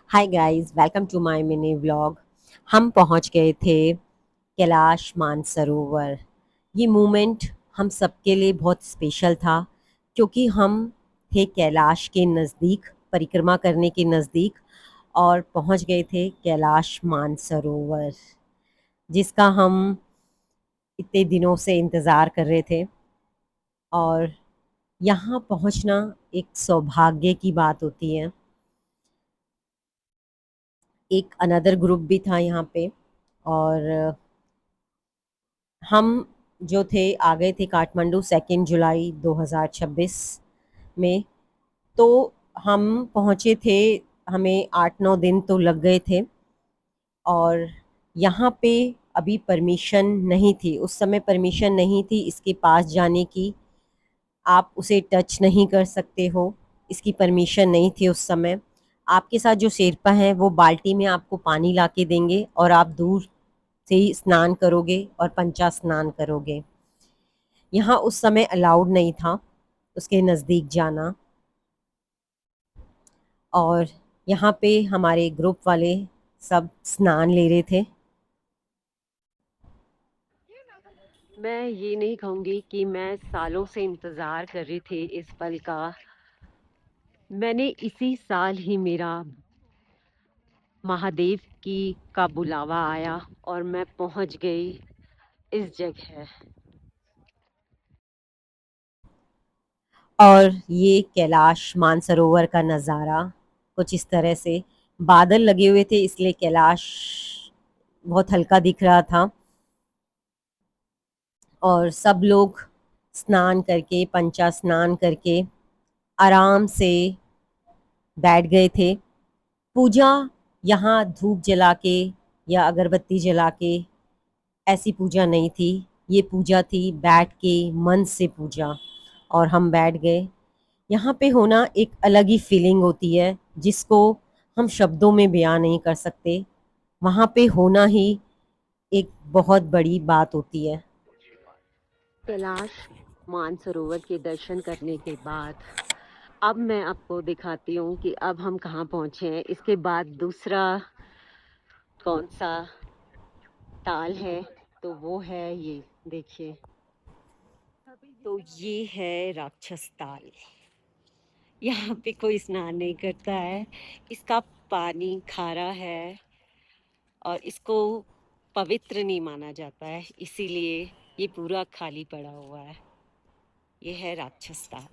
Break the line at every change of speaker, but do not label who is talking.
Hi guys, welcome to my mini vlog. हम पहुंच गए थे कैलाश मानसरोवर। ये मोमेंट हम सबके लिए बहुत स्पेशल था क्योंकि हम थे कैलाश के नज़दीक, परिक्रमा करने के नज़दीक, और पहुंच गए थे कैलाश मानसरोवर, जिसका हम इतने दिनों से इंतज़ार कर रहे थे। और यहाँ पहुंचना एक सौभाग्य की बात होती है। एक अनदर ग्रुप भी था यहाँ पे, और हम जो थे आ गए थे काठमांडू 2 जुलाई 2026 में। तो हम पहुँचे थे, हमें 8-9 दिन तो लग गए थे। और यहाँ पे अभी परमिशन नहीं थी, उस समय परमिशन नहीं थी इसके पास जाने की। आप उसे टच नहीं कर सकते हो, इसकी परमिशन नहीं थी उस समय। आपके साथ जो शेरपा हैं वो बाल्टी में आपको पानी ला के देंगे और आप दूर से ही स्नान करोगे और पंचा स्नान करोगे। यहाँ उस समय अलाउड नहीं था उसके नज़दीक जाना। और यहाँ पे हमारे ग्रुप वाले सब स्नान ले रहे थे। मैं ये नहीं कहूँगी कि मैं सालों से इंतज़ार कर रही थी इस पल का। मैंने इसी साल ही मेरा महादेव की का बुलावा आया और मैं पहुँच गई इस जगह। और ये कैलाश मानसरोवर का नज़ारा कुछ इस तरह से, बादल लगे हुए थे इसलिए कैलाश बहुत हल्का दिख रहा था। और सब लोग स्नान करके, पंचा स्नान करके आराम से बैठ गए थे। पूजा यहाँ धूप जला के या अगरबत्ती जला के ऐसी पूजा नहीं थी। ये पूजा थी बैठ के मन से पूजा। और हम बैठ गए। यहाँ पे होना एक अलग ही फीलिंग होती है जिसको हम शब्दों में बयां नहीं कर सकते। वहाँ पे होना ही एक बहुत बड़ी बात होती है। कैलाश मानसरोवर के दर्शन करने के बाद अब मैं आपको दिखाती हूँ कि अब हम कहाँ पहुँचे हैं। इसके बाद दूसरा कौन सा ताल है, तो वो है ये देखिए। तो ये है राक्षस ताल। यहाँ पे कोई स्नान नहीं करता है, इसका पानी खारा है और इसको पवित्र नहीं माना जाता है, इसीलिए ये पूरा खाली पड़ा हुआ है। ये है राक्षस ताल।